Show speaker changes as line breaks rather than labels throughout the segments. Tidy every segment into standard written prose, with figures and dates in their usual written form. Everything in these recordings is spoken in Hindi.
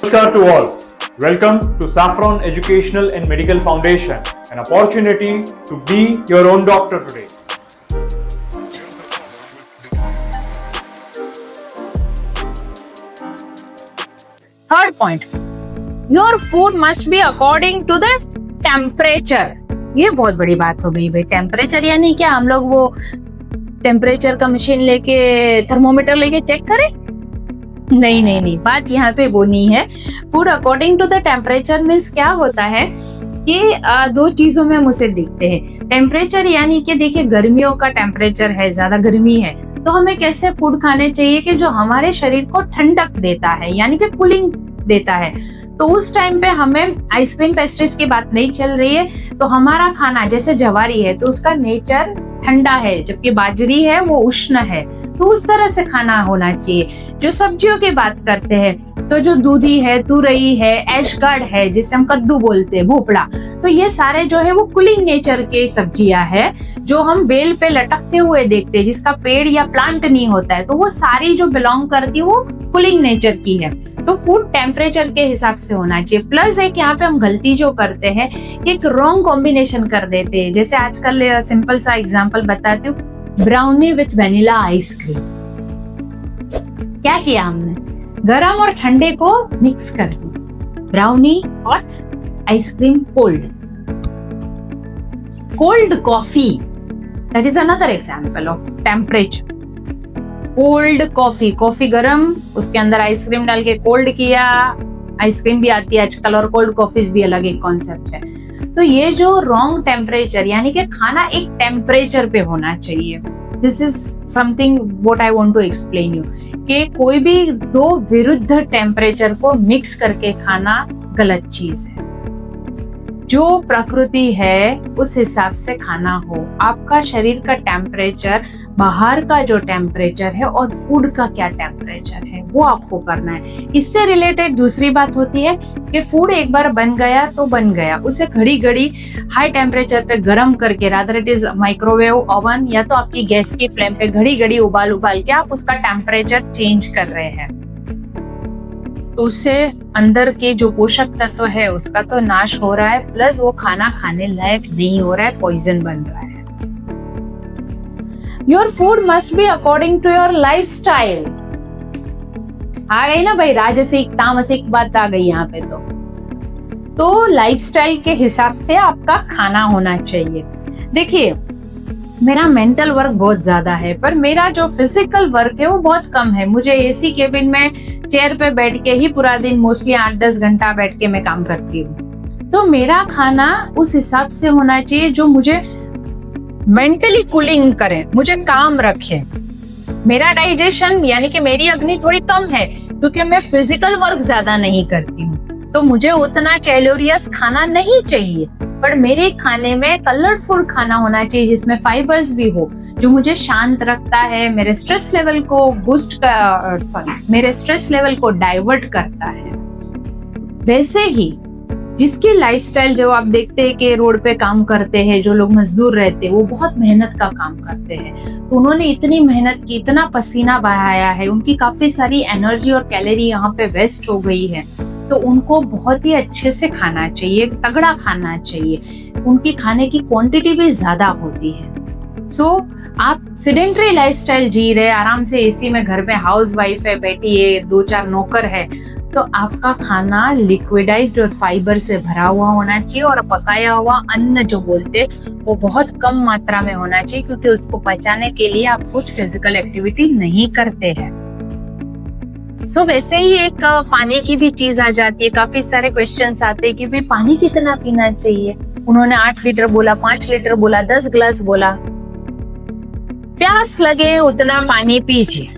Namaskar to all. Welcome to Saffron Educational and Medical Foundation, an opportunity to be your own doctor today.
Third point, your food must be according to the temperature. ये बहुत बड़ी बात हो गई भाई। टेम्परेचर यानी क्या, हम लोग वो टेम्परेचर का मशीन लेके थर्मोमीटर लेके चेक करें? नहीं, बात यहाँ पे वो नहीं है। Food according to the temperature means क्या होता है कि दो चीजों में हम उसे देखते हैं। टेम्परेचर यानी कि देखिए गर्मियों का टेम्परेचर है, ज्यादा गर्मी है, तो हमें कैसे फूड खाने चाहिए कि जो हमारे शरीर को ठंडक देता है, यानी कि कूलिंग देता है। तो उस टाइम पे हमें आइसक्रीम पेस्ट्रीज की बात नहीं चल रही है, तो हमारा खाना जैसे ज्वारी है तो उसका नेचर ठंडा है, जबकि बाजरी है वो उष्ण है, तो उस तरह से खाना होना चाहिए। जो सब्जियों की बात करते हैं तो जो दूधी है, तुरई है, एशगार्ड है जिसे हम कद्दू बोलते हैं, भोपड़ा, तो ये सारे जो है वो कूलिंग नेचर के सब्जियां है जो हम बेल पे लटकते हुए देखते हैं, जिसका पेड़ या प्लांट नहीं होता है, तो वो सारी जो बिलोंग करती है वो कूलिंग नेचर की है। तो फूड टेम्परेचर के हिसाब से होना चाहिए। प्लस एक यहाँ पे हम गलती जो करते हैं कि एक रॉन्ग कॉम्बिनेशन कर देते हैं। जैसे आजकल सिंपल सा एग्जांपल बताती हूँ, ब्राउनी विथ वेनिला आइसक्रीम। क्या किया हमने, गरम और ठंडे को मिक्स कर दिया। Brownie hot, ice cream cold. Cold coffee, that is another example of temperature. Cold coffee, coffee गरम, उसके अंदर आइसक्रीम डाल के कोल्ड किया। आइसक्रीम भी आती है आजकल और कोल्ड कॉफीज भी अलग एक कॉन्सेप्ट है। तो ये जो रॉन्ग टेम्परेचर, यानी कि खाना एक टेम्परेचर पे होना चाहिए। This is something what I want to explain you, कि कोई भी दो विरुद्ध टेम्परेचर को मिक्स करके खाना गलत चीज है। जो प्रकृति है उस हिसाब से खाना हो। आपका शरीर का टेम्परेचर, बाहर का जो टेम्परेचर है और फूड का क्या टेम्परेचर है वो आपको करना है। इससे रिलेटेड दूसरी बात होती है कि फूड एक बार बन गया तो बन गया, उसे घड़ी घड़ी हाई टेम्परेचर पे गर्म करके, rather it is microwave oven या तो आपकी गैस की फ्लेम पे घड़ी घड़ी उबाल के आप उसका टेम्परेचर चेंज कर रहे हैं, तो उससे अंदर के जो पोषक तत्व है उसका तो नाश हो रहा है, प्लस वो खाना खाने लायक नहीं हो रहा है, पॉइजन बन रहा है। Your food must be according to your lifestyle. आ गई ना भाई, राजसिक तामसिक बात आ गई यहाँ पे। तो लाइफ स्टाइल के हिसाब से आपका खाना होना चाहिए। देखिए, मेरा मेंटल वर्क बहुत ज्यादा है, पर मेरा जो फिजिकल वर्क है वो बहुत कम है। मुझे एसी केबिन में चेयर पे बैठ के ही पूरा दिन मोस्टली 8-10 घंटा बैठ के मैं काम करती हूँ। तो मेरा खाना उस हिसाब से होना चाहिए जो मुझे मेंटली कूलिंग करे, मुझे काम रखे। मेरा डाइजेशन यानी कि मेरी अग्नि थोड़ी कम है क्योंकि मैं फिजिकल वर्क ज्यादा नहीं करती हूँ, तो मुझे उतना कैलोरियस खाना नहीं चाहिए। पर मेरे खाने में कलरफुल खाना होना चाहिए जिसमें फाइबर्स भी हो, जो मुझे शांत रखता है, मेरे स्ट्रेस लेवल को मेरे स्ट्रेस लेवल को डाइवर्ट करता है। वैसे ही जिसकी लाइफस्टाइल, जो आप देखते हैं कि रोड पे काम करते हैं, जो लोग मजदूर रहते हैं, वो बहुत मेहनत का काम करते हैं, तो उन्होंने इतनी मेहनत की, इतना पसीना बहाया है, उनकी काफी सारी एनर्जी और कैलोरी यहाँ पे वेस्ट हो गई है, तो उनको बहुत ही अच्छे से खाना चाहिए, तगड़ा खाना चाहिए। उनकी खाने की क्वांटिटी भी ज्यादा होती है। सो आप सेडेंटरी लाइफस्टाइल जी रहे, आराम से एसी में घर में हाउस वाइफ है, बेटी है, 2-4 नौकर है, तो आपका खाना लिक्विडाइज्ड और फाइबर से भरा हुआ होना चाहिए, और पकाया हुआ अन्न जो बोलते वो बहुत कम मात्रा में होना चाहिए, क्योंकि उसको पचाने के लिए आप कुछ फिजिकल एक्टिविटी नहीं करते हैं। सो वैसे ही एक पानी की भी चीज आ जाती है। काफी सारे क्वेश्चंस आते हैं कि भाई पानी कितना पीना चाहिए। उन्होंने 8 लीटर बोला, 5 लीटर बोला, 10 ग्लास बोला। प्यास लगे उतना पानी पीजिए,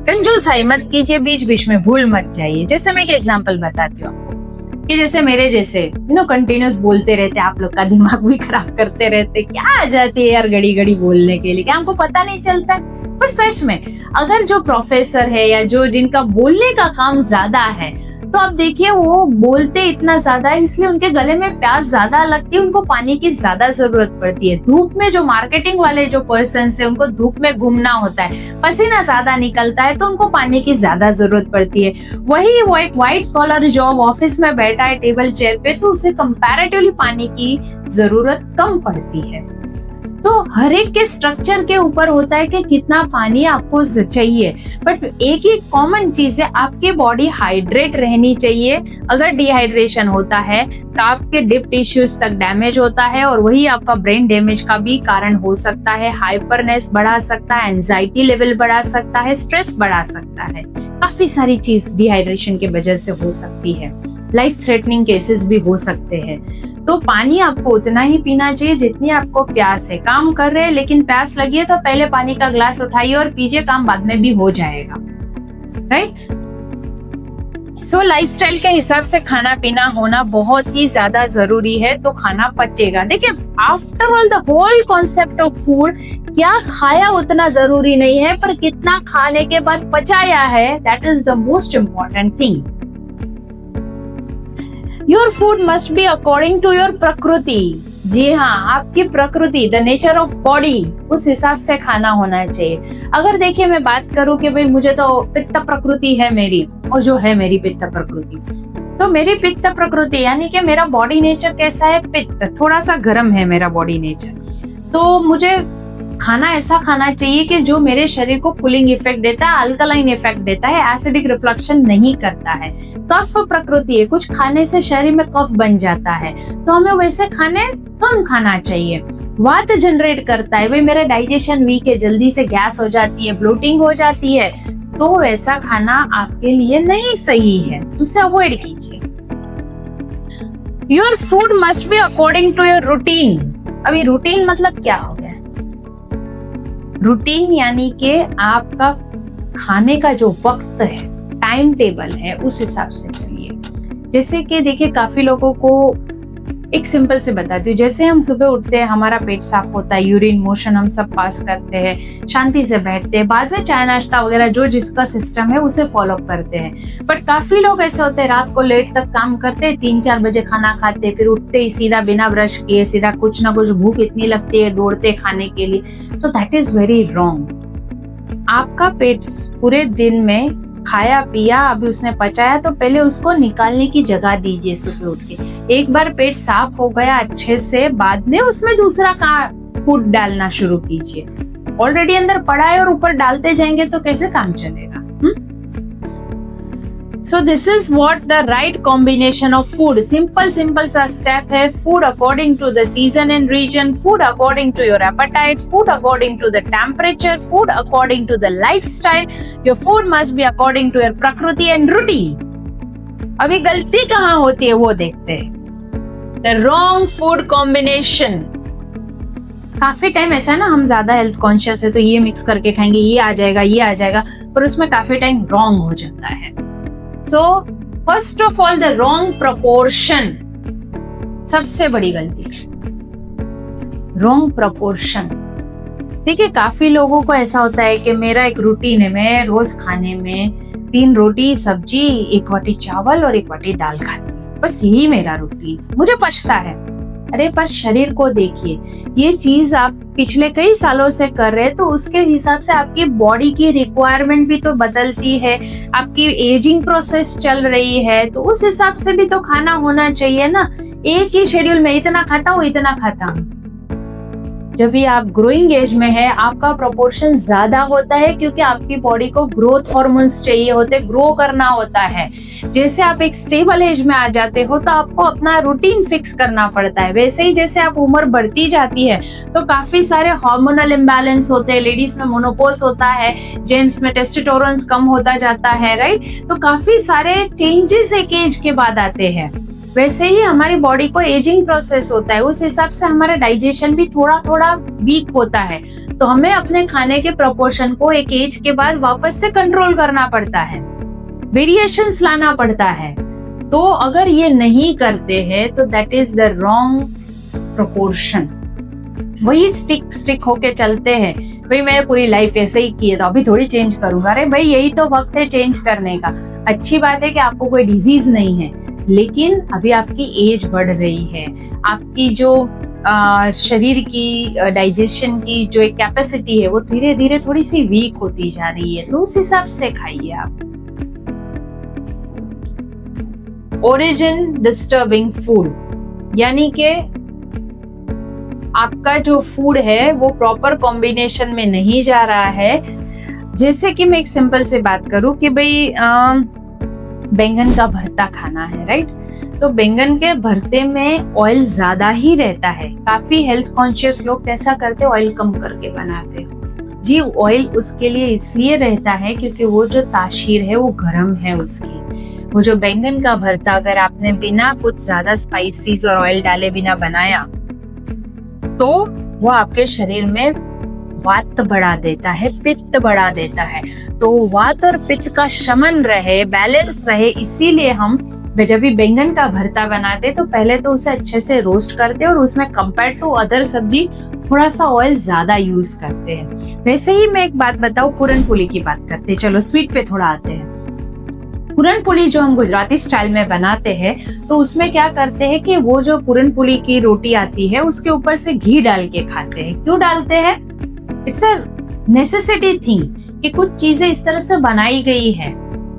कंजूसाई मत कीजिए, बीच बीच में भूल मत जाइए। जैसे मैं एक एग्जांपल बताती हूँ आपको कि जैसे मेरे जैसे कंटिन्यूस बोलते रहते, आप लोग का दिमाग भी खराब करते रहते, क्या आ जाती है यार घड़ी घड़ी बोलने के लिए, क्या हमको पता नहीं चलता है। पर सच में अगर जो प्रोफेसर है या जो जिनका बोलने का काम ज्यादा है, तो अब देखिए वो बोलते इतना ज्यादा है, इसलिए उनके गले में प्यास ज्यादा लगती है, उनको पानी की ज्यादा जरूरत पड़ती है। धूप में जो मार्केटिंग वाले जो पर्सन है उनको धूप में घूमना होता है, पसीना ज्यादा निकलता है, तो उनको पानी की ज्यादा जरूरत पड़ती है। वही वो एक व्हाइट कॉलर जॉब ऑफिस में बैठा है टेबल चेयर पे, तो उसे कंपैरेटिवली पानी की जरूरत कम पड़ती है। तो हर एक के स्ट्रक्चर के ऊपर होता है कि कितना पानी आपको चाहिए, बट एक ही कॉमन चीज है, आपकी बॉडी हाइड्रेट रहनी चाहिए। अगर डिहाइड्रेशन होता है तो आपके डिप टिश्यूज तक डैमेज होता है और वही आपका ब्रेन डैमेज का भी कारण हो सकता है। हाइपरनेस बढ़ा सकता है, एंजाइटी लेवल बढ़ा सकता है, स्ट्रेस बढ़ा सकता है, काफी सारी चीज डिहाइड्रेशन की वजह से हो सकती है। लाइफ थ्रेटनिंग केसेस भी हो सकते हैं। तो पानी आपको उतना ही पीना चाहिए जितनी आपको प्यास है। काम कर रहे हैं लेकिन प्यास लगी है तो पहले पानी का ग्लास उठाइए और पीजिए, काम बाद में भी हो जाएगा, राइट। सो लाइफस्टाइल के हिसाब से खाना पीना होना बहुत ही ज्यादा जरूरी है, तो खाना पचेगा। देखिए, after all the whole concept of food, क्या खाया उतना जरूरी नहीं है, पर कितना खाने के बाद पचाया है, that is the most important thing. Your food must be according to your प्रकृति। जी हाँ, आपकी प्रकृति, द नेचर ऑफ बॉडी, उस हिसाब से खाना होना चाहिए। अगर देखिए मैं बात करूं कि भाई मुझे तो पित्त प्रकृति है मेरी, और जो है मेरी पित्त प्रकृति, तो मेरी पित्त प्रकृति यानी कि मेरा बॉडी नेचर कैसा है, पित्त, थोड़ा सा गर्म है मेरा बॉडी नेचर, तो मुझे खाना ऐसा खाना चाहिए कि जो मेरे शरीर को कूलिंग इफेक्ट देता है, अल्कलाइन इफेक्ट देता है, एसिडिक रिफ्लेक्शन नहीं करता है। कफ प्रकृति है, कुछ खाने से शरीर में कफ बन जाता है, तो हमें वैसे खाने कम खाना चाहिए। वात जनरेट करता है, भाई मेरा डाइजेशन वीक है, जल्दी से गैस हो जाती है, ब्लोटिंग हो जाती है, तो वैसा खाना आपके लिए नहीं सही है, उसे अवॉइड कीजिए। Your food must be according to your routine. अभी रूटीन मतलब क्या हो गया? रूटीन यानी कि आपका खाने का जो वक्त है, टाइम टेबल है, उस हिसाब से चलिए। जैसे कि देखिए, काफी लोगों को एक सिंपल से बताती हूँ, जैसे हम सुबह उठते हैं, हमारा पेट साफ होता है, यूरिन मोशन हम सब पास करते हैं, शांति से बैठते हैं, बाद में चाय नाश्ता वगैरह जो जिसका सिस्टम है उसे फॉलो करते हैं। बट काफी लोग ऐसे होते हैं, रात को लेट तक काम करते हैं, 3-4 बजे खाना खाते, फिर उठते ही सीधा बिना ब्रश किए सीधा कुछ ना कुछ, भूख इतनी लगती है, दौड़ते खाने के लिए। So that is very wrong. आपका पेट पूरे दिन में खाया पिया, अभी उसने पचाया, तो पहले उसको निकालने की जगह दीजिए। सुबह उठ के एक बार पेट साफ हो गया अच्छे से, बाद में उसमें दूसरा फूड डालना शुरू कीजिए। ऑलरेडी अंदर पड़ा है और ऊपर डालते जाएंगे तो कैसे काम चलेगा? So this is what the right combination of food. Simple सा step है। Food according to the season and region, food according to your appetite, food according to the temperature, food according to the lifestyle. Your food must be according to your prakriti and routine. अभी गलती कहाँ होती है वो देखते हैं। The wrong food combination. काफी टाइम ऐसा है ना, हम ज्यादा हेल्थ कॉन्शियस है तो ये मिक्स करके खाएंगे, ये आ जाएगा, पर उसमें काफी टाइम रॉन्ग हो जाता है। So, first of all, the wrong proportion, सबसे बड़ी गलती, wrong proportion। देखिए, काफी लोगों को ऐसा होता है कि मेरा एक रूटीन है, मैं रोज खाने में 3 रोटी सब्जी, 1 वाटी चावल और 1 वाटी दाल खाती हूँ, बस यही मेरा रूटीन, मुझे पचता है। अरे पर शरीर को देखिए, ये चीज आप पिछले कई सालों से कर रहे हैं, तो उसके हिसाब से आपकी बॉडी की रिक्वायरमेंट भी तो बदलती है, आपकी एजिंग प्रोसेस चल रही है, तो उस हिसाब से भी तो खाना होना चाहिए ना। एक ही शेड्यूल में इतना खाता हूँ, इतना खाता हूँ। जब भी आप ग्रोइंग एज में है, आपका प्रोपोर्शन ज्यादा होता है, क्योंकि आपकी बॉडी को ग्रोथ हार्मोन्स चाहिए होते, ग्रो करना होता है। जैसे आप एक स्टेबल एज में आ जाते हो तो आपको अपना रूटीन फिक्स करना पड़ता है। वैसे ही जैसे आप उम्र बढ़ती जाती है तो काफी सारे हार्मोनल इम्बैलेंस होते हैं। लेडीज में मोनोपोज होता है, जेंट्स में टेस्टोस्टेरोन कम होता जाता है, राइट। तो काफी सारे चेंजेस एक एज के बाद आते हैं। वैसे ही हमारी बॉडी को एजिंग प्रोसेस होता है, उस हिसाब से हमारा डाइजेशन भी थोड़ा वीक होता है, तो हमें अपने खाने के प्रोपोर्शन को एक एज के बाद वापस से कंट्रोल करना पड़ता है, वेरिएशंस लाना पड़ता है। तो अगर ये नहीं करते हैं तो that is the wrong proportion. वही स्टिक होके चलते हैं, भाई मैं पूरी लाइफ ऐसे ही किए तो अभी थोड़ी चेंज करूंगा। अरे भाई यही तो वक्त है चेंज करने का। अच्छी बात है कि आपको कोई डिजीज नहीं है, लेकिन अभी आपकी एज बढ़ रही है, आपकी जो शरीर की डाइजेशन की जो एक कैपेसिटी है वो धीरे धीरे थोड़ी सी वीक होती जा रही है, तो उस हिसाब से खाइए आप। ओरिजिन डिस्टर्बिंग फूड, यानी कि आपका जो फूड है वो प्रॉपर कॉम्बिनेशन में नहीं जा रहा है। जैसे कि मैं एक सिंपल से बात करूं कि भाई बैंगन का भरता खाना है, राइट? तो बैंगन के भरते में ऑयल ज्यादा ही रहता है। काफी हेल्थ कॉन्शियस लोग कैसा करते हैं, ऑयल कम करके बनाते हैं। जी, ऑयल उसके लिए इसलिए रहता है क्योंकि वो जो तासीर है वो गर्म है उसकी। वो जो बैंगन का भरता अगर आपने बिना कुछ ज्यादा स्पाइसेस और ऑयल डाले बिना बनाया तो वो आपके शरीर में वात बढ़ा देता है, पित्त बढ़ा देता है। तो वात और पित्त का शमन रहे, बैलेंस रहे, इसीलिए हम जब भी बैंगन का भरता बनाते तो पहले तो उसे अच्छे से रोस्ट करते और उसमें कंपेयर टू अदर सब्जी थोड़ा सा ऑयल ज्यादा यूज करते हैं। वैसे ही मैं एक बात बताऊं, पूरन पोली की बात करते हैं। चलो स्वीट पे थोड़ा आते हैं। पूरन पोली जो हम गुजराती स्टाइल में बनाते हैं तो उसमें क्या करते हैं कि वो जो पूरन पोली की रोटी आती है उसके ऊपर से घी डाल के खाते हैं। क्यों डालते हैं? इट्स अ नेसेसिटी थिंग कि कुछ चीजें इस तरह से बनाई गई है।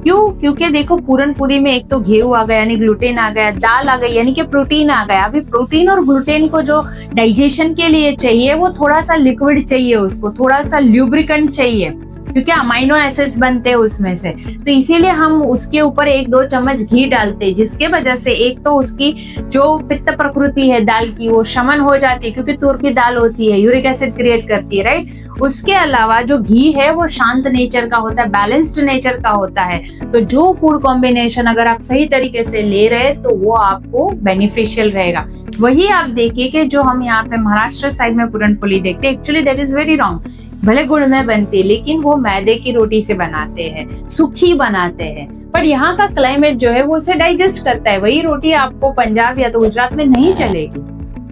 क्यों? क्योंकि देखो पूरन पूरी में एक तो गेहूं आ गया यानी ग्लूटेन आ गया, दाल आ गई यानी कि प्रोटीन आ गया। अभी प्रोटीन और ग्लूटेन को जो डाइजेशन के लिए चाहिए वो थोड़ा सा लिक्विड चाहिए, उसको थोड़ा सा ल्यूब्रिकेंट चाहिए, क्योंकि अमाइनो एसिड्स बनते हैं उसमें से। तो इसीलिए हम उसके ऊपर 1-2 चम्मच घी डालते हैं, जिसके वजह से एक तो उसकी जो पित्त प्रकृति है दाल की वो शमन हो जाती है, क्योंकि तूर की दाल होती है, यूरिक एसिड क्रिएट करती है, राइट? उसके अलावा जो घी है वो शांत नेचर का होता है, बैलेंस्ड नेचर का होता है। तो जो फूड कॉम्बिनेशन अगर आप सही तरीके से ले रहे तो वो आपको बेनिफिशियल रहेगा। वही आप देखिए कि जो हम यहाँ पे महाराष्ट्र साइड में पूरन पोली देखते हैं, actually that is very wrong. भले गुड़ में बनती है लेकिन वो मैदे की रोटी से बनाते हैं, सूखी बनाते हैं, पर यहाँ का क्लाइमेट जो है वो उसे डाइजेस्ट करता है। वही रोटी आपको पंजाब या तो गुजरात में नहीं चलेगी।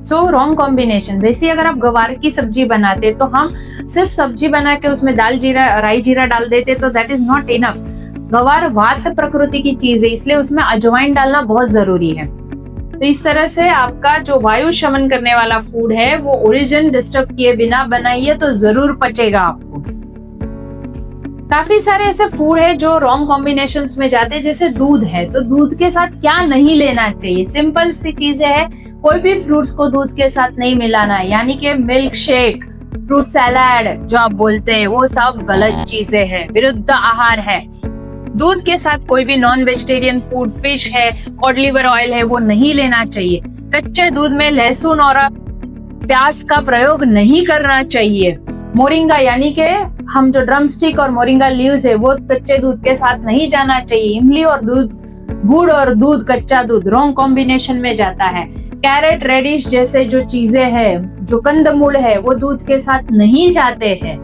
So wrong combination. वैसे अगर आप गवार की सब्जी बनाते तो हम सिर्फ सब्जी बना के उसमें दाल जीरा राई जीरा डाल देते तो दैट इज नॉट इनफ। गवार वात प्रकृति की चीज है, इसलिए उसमें अजवाइन डालना बहुत जरूरी है। तो इस तरह से आपका जो वायु शमन करने वाला फूड है वो ओरिजिन डिस्टर्ब किए बिना बनाइए तो जरूर पचेगा आपको। काफी सारे ऐसे फूड है जो रॉन्ग कॉम्बिनेशंस में जाते हैं, जैसे दूध है तो दूध के साथ क्या नहीं लेना चाहिए। सिंपल सी चीजें है, कोई भी फ्रूट्स को दूध के साथ नहीं मिलाना है, यानी कि मिल्क शेक, फ्रूट सैलाड जो आप बोलते हैं वो सब गलत चीजें हैं, विरुद्ध आहार है। दूध के साथ कोई भी नॉन वेजिटेरियन फूड, फिश है, कॉड लिवर ऑयल है, वो नहीं लेना चाहिए। कच्चे दूध में लहसुन और प्याज का प्रयोग नहीं करना चाहिए। मोरिंगा यानी कि हम जो ड्रम स्टिक और मोरिंगा लीव्स है वो कच्चे दूध के साथ नहीं जाना चाहिए। इमली और दूध, गुड़ और दूध, कच्चा दूध रॉन्ग कॉम्बिनेशन में जाता है। कैरेट, रेडिश जैसे जो चीजें हैं, जो कंदमूल है वो दूध के साथ नहीं जाते हैं।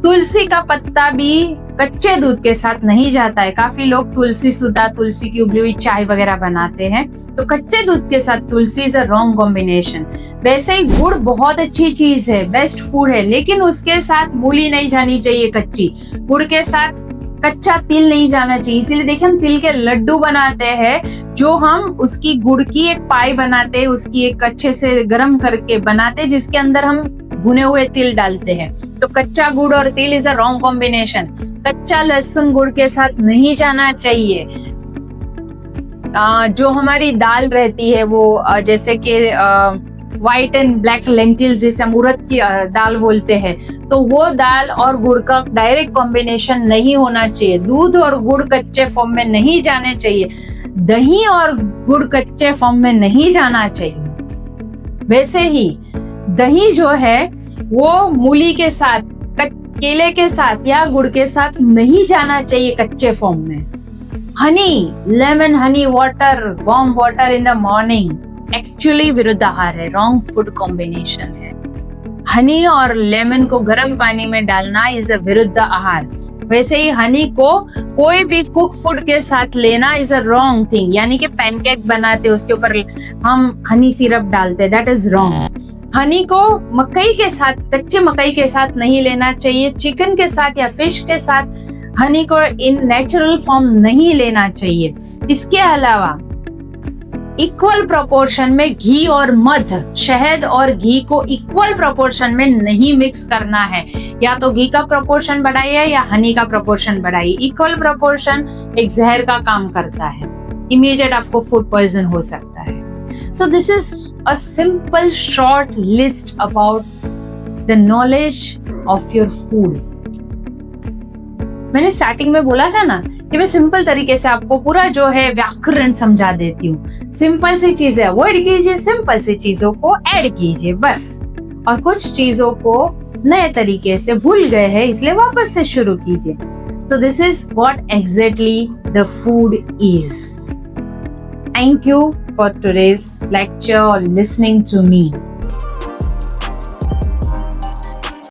तुलसी का पत्ता भी कच्चे दूध के साथ नहीं जाता है। काफी लोग तुलसी सुधा, तुलसी की उबली हुई चाय वगैरह बनाते हैं, तो कच्चे दूध के साथ तुलसी इज अ रॉन्ग कॉम्बिनेशन। वैसे ही गुड़ बहुत अच्छी चीज है, बेस्ट फूड है, लेकिन उसके साथ मूली नहीं जानी चाहिए कच्ची। गुड़ के साथ कच्चा तिल नहीं जाना चाहिए। इसीलिए देखिए हम तिल के लड्डू बनाते हैं, जो हम उसकी गुड़ की एक पाई बनाते हैं, उसकी एक अच्छे से गर्म करके बनाते हैं, जिसके अंदर हम भुने हुए तिल डालते हैं। तो कच्चा गुड़ और तिल इज अ रॉन्ग कॉम्बिनेशन। कच्चा लहसुन गुड़ के साथ नहीं जाना चाहिए। जो हमारी दाल रहती है वो जैसे कि व्हाइट एंड ब्लैक लेंटिल्स, जिसे हम उड़द की दाल बोलते हैं, तो वो दाल और गुड़ का डायरेक्ट कॉम्बिनेशन नहीं होना चाहिए। दूध और गुड़ कच्चे फॉर्म में नहीं जाने चाहिए। दही और गुड़ कच्चे फॉर्म में नहीं जाना चाहिए। वैसे ही दही जो है वो मूली के साथ, केले के साथ या गुड़ के साथ नहीं जाना चाहिए कच्चे फॉर्म में। Honey, lemon Honey water, warm water in the morning actually विरुद्ध आहार है, रॉन्ग फूड कॉम्बिनेशन है। हनी और लेमन को गर्म पानी में डालना इज अ विरुद्ध आहार। वैसे ही हनी को कोई भी कुक फूड के साथ लेना इज अ रॉन्ग थिंग, यानी कि पैनकेक बनाते उसके ऊपर हम हनी सिरप डालते, दैट इज रॉन्ग। हनी को मकई के साथ, कच्चे मकई के साथ नहीं लेना चाहिए, चिकन के साथ या फिश के साथ हनी को इन नेचुरल फॉर्म नहीं लेना चाहिए। इसके अलावा इक्वल प्रोपोर्शन में घी और मध, शहद और घी को इक्वल प्रोपोर्शन में नहीं मिक्स करना है। या तो घी का प्रोपोर्शन बढ़ाइए या हनी का प्रोपोर्शन बढ़ाइए। इक्वल प्रोपोर्शन एक जहर का काम करता है, इमीडिएट आपको फूड पॉइजन हो सकता है। So this is a simple short list about the knowledge of your food. मैंने स्टार्टिंग में बोला था ना कि मैं सिंपल तरीके से आपको पूरा जो है व्याकरण समझा देती हूँ। सिंपल सी चीजें अवॉइड कीजिए, सिंपल सी चीजों को ऐड कीजिए बस। और कुछ चीजों को नए तरीके से भूल गए हैं इसलिए वापस से शुरू कीजिए। So this is what exactly the food is. Thank you for today's lecture or listening to me.